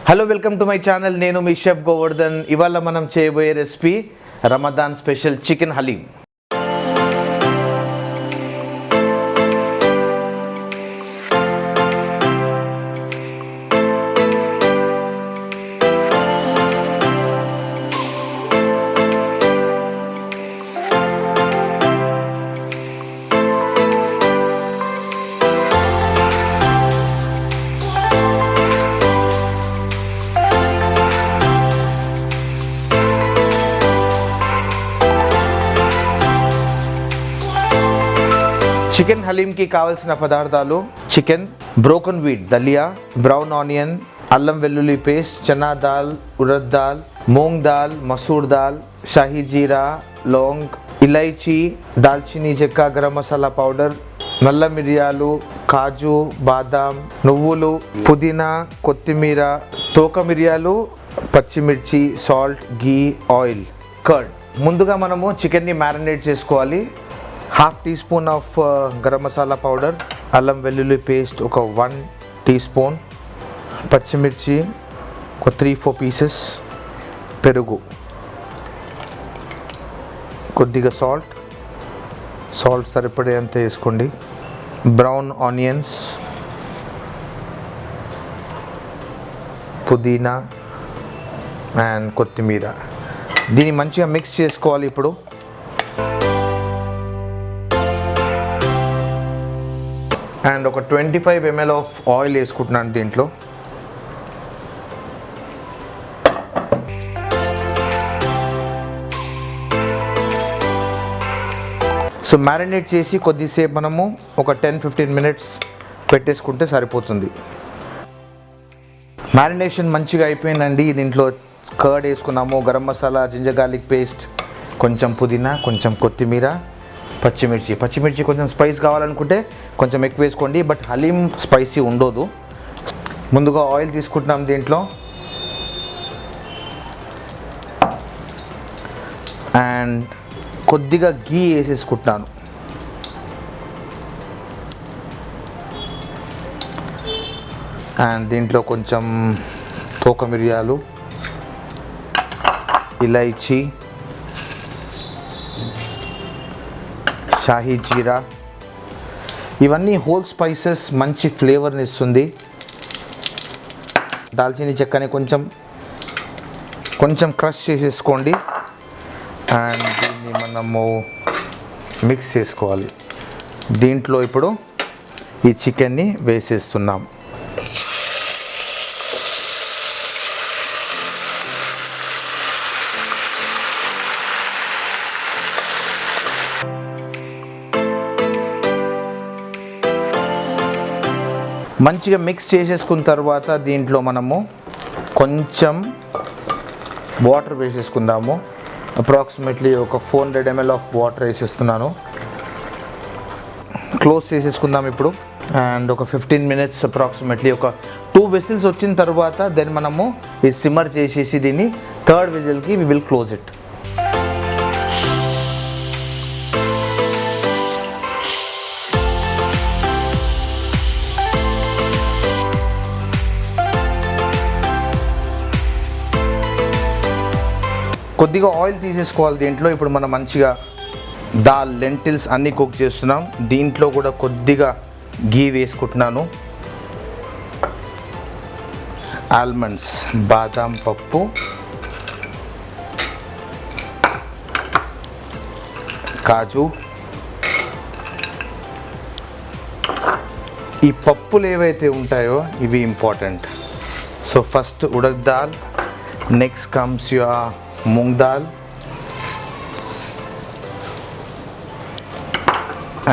Hello welcome to my channel. నేను మీ chef Govardhan. ఇవాళ మనం చేయబోయే recipe Ramadan special chicken haleem. Chicken హలీమ్కి కావాల్సిన పదార్థాలు: chicken, broken wheat daliya, brown onion, అల్లం వెల్లుల్లి పేస్ట్, చనా దాల్, ఉరద్ దాల్, మూంగ్ దాల్, మసూర్ దాల్, షాహీ జీరా, లౌంగ్, ఇలైచీ, దాల్చినీ చెక్క, గరం మసాలా పౌడర్, నల్ల మిరియాలు, కాజు, బాదాం, నువ్వులు, పుదీనా, కొత్తిమీర, తోక మిరియాలు, పచ్చిమిర్చి, సాల్ట్, గీ, ఆయిల్, కర్డ్. ముందుగా మనము చికెన్ని మ్యారినేట్ చేసుకోవాలి. Half teaspoon of garam masala powder, అల్లం వెల్లుల్లి పేస్ట్ ఒక 1 టీ స్పూన్, పచ్చిమిర్చి ఒక 3-4 పీసెస్, పెరుగు, కొద్దిగా సాల్ట్ సరిపడేంత వేసుకోండి, బ్రౌన్ ఆనియన్స్, పుదీనా అండ్ కొత్తిమీర. దీన్ని మంచిగా మిక్స్ చేసుకోవాలి. ఇప్పుడు అండ్ ఒక 25 ml ఆఫ్ ఆయిల్ వేసుకుంటున్నాను దీంట్లో. సో మ్యారినేట్ చేసి కొద్దిసేపు మనము ఒక 10-15 minutes పెట్టేసుకుంటే సరిపోతుంది. మ్యారినేషన్ మంచిగా అయిపోయిందండి. దీంట్లో కర్డ్ వేసుకున్నాము, garam masala, ginger garlic paste, కొంచెం పుదీనా, కొంచెం కొత్తిమీర, పచ్చిమిర్చి కొంచెం స్పైస్ కావాలనుకుంటే కొంచెం ఎక్కువ వేసుకోండి, బట్ హలీం స్పైసీ ఉండదు. ముందుగా ఆయిల్ తీసుకుంటున్నాం దీంట్లో. అండ్ కొద్దిగా గీ వేసేసుకుంటున్నాను. అండ్ దీంట్లో కొంచెం తోక మిరియాలు, ఇలైచీ, షాహీ జీరా, ఇవన్నీ హోల్ స్పైసెస్ మంచి ఫ్లేవర్ని ఇస్తుంది. దాల్చినీ చెక్కని కొంచెం క్రష్ చేసేసుకోండి. అండ్ దీన్ని మనము మిక్స్ చేసుకోవాలి. దీంట్లో ఇప్పుడు ఈ చికెన్ని వేసేస్తున్నాం. మంచిగా మిక్స్ చేసేసుకున్న తర్వాత దీంట్లో మనము కొంచెం వాటర్ వేసేసుకుందాము. అప్రాక్సిమేట్లీ ఒక 400 ml ఆఫ్ వాటర్ వేసేస్తున్నాను. క్లోజ్ చేసేసుకుందాం ఇప్పుడు. అండ్ ఒక 15 minutes అప్రాక్సిమేట్లీ ఒక 2 whistles వచ్చిన తర్వాత దెన్ మనము ఇది సిమ్మర్ చేసేసి దీన్ని 3rd విజిల్కి వి విల్ క్లోజ్ ఇట్. కొద్దిగా ఆయిల్ తీసేసుకోవాలి దీంట్లో. ఇప్పుడు మనం మంచిగా దాల్, లెంటిల్స్ అన్నీ కుక్ చేస్తున్నాం. దీంట్లో కూడా కొద్దిగా గీ వేసుకుంటున్నాను. ఆల్మండ్స్, బాదాం పప్పు, కాజు. ఈ పప్పులు ఏవైతే ఉంటాయో ఇవి important. So first urad dal, next comes your moong dal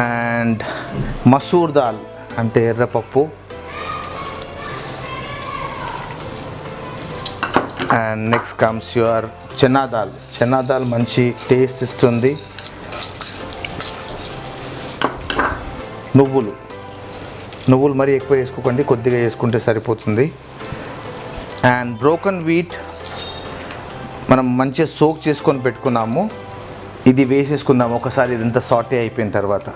and masoor dal అంటే ఎర్రపప్పు, and next comes your chana dal మంచి టేస్ట్ ఇస్తుంది. నువ్వులు మరీ ఎక్కువ వేసుకోకండి, కొద్దిగా వేసుకుంటే సరిపోతుంది. అండ్ బ్రోకన్ వీట్ మనం మంచిగా సోక్ చేసుకొని పెట్టుకున్నాము. ఇది వేసేసుకుందాము ఒకసారి ఇదంతా సాటే అయిపోయిన తర్వాత.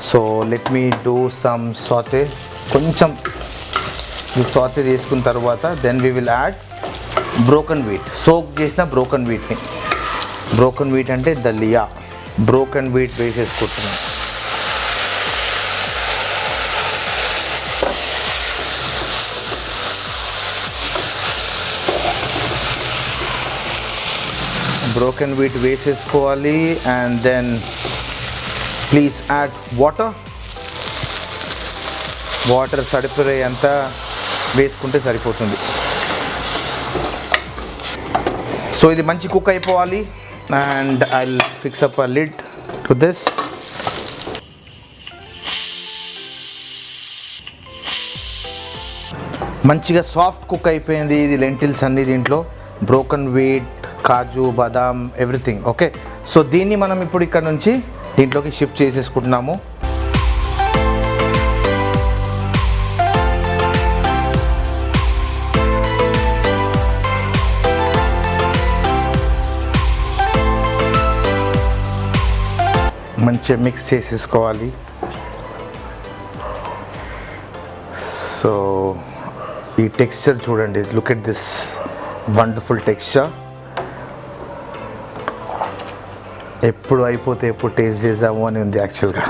So let me do some saute. కొంచెం ఈ సాతే చేసుకున్న తర్వాత then we will add broken wheat, soak చేసిన బ్రోకన్ వీట్ని. బ్రోకన్ వీట్ అంటే దలియా. బ్రోకన్ వీట్ వేసేసుకుంటున్నాం. బ్రోకెన్ వీట్ వేసేసుకోవాలి. And then please add water సరిపోయేంత వేసుకుంటే సరిపోతుంది. సో ఇది మంచి కుక్ అయిపోవాలి. And I will fix up a lid to this. మంచిగా సాఫ్ట్ కుక్ అయిపోయింది ఇది లెంటిల్స్ అన్ని దీంట్లో. బ్రోకన్ వీట్, కాజు, బాదాం, ఎవ్రీథింగ్ ఓకే. సో దీన్ని మనం ఇప్పుడు ఇక్కడ నుంచి దీంట్లోకి షిఫ్ట్ చేసేసుకుంటున్నాము. మంచిగా మిక్స్ చేసేసుకోవాలి. సో ఈ టెక్స్చర్ చూడండి, look at this wonderful texture. ఎప్పుడు అయిపోతే ఎప్పుడు టేస్ట్ చేద్దాము అని ఉంది యాక్చువల్గా.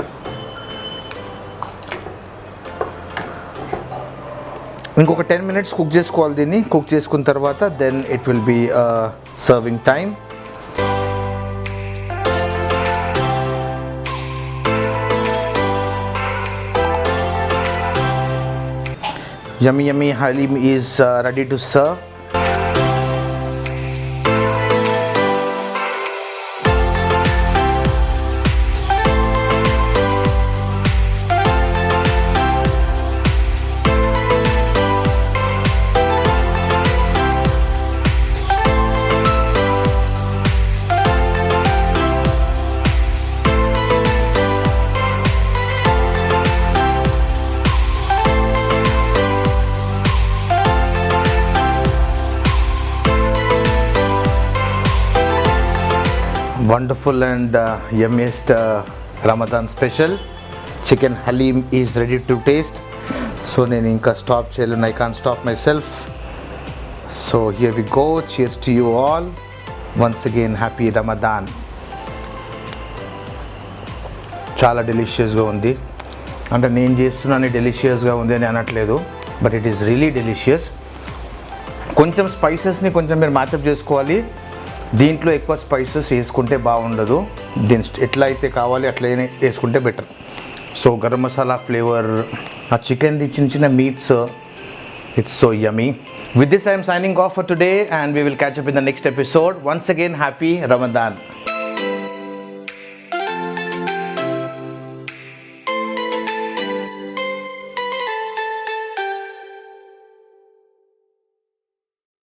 ఇంకొక 10 minutes కుక్ చేసుకోవాలి దీన్ని. కుక్ చేసుకున్న తర్వాత then it will be serving time. Yummy Haleem is ready to serve. Wonderful and yummiest Ramadan special chicken Haleem is ready to taste. So నేను ఇంకా స్టాప్ చేయలేను, I can't stop myself. So here we go. Cheers to you all. Once again happy Ramadan. చాలా డెలిషియస్గా ఉంది. అంటే నేను చేస్తున్నాను డెలిషియస్గా ఉంది అని అనట్లేదు, but it is really delicious. కొంచెం స్పైసెస్ని కొంచెం మీరు మ్యాచప్ చేసుకోవాలి. దీంట్లో ఎక్కువ స్పైసెస్ వేసుకుంటే బాగుండదు. దీని ఎట్లా అయితే కావాలి అట్లనే వేసుకుంటే better. So garam masala flavour, ఆ చికెన్ది చిన్న చిన్న meats, it's so yummy. With this I am signing off for today and we will catch up in the next episode. Once again happy Ramadan.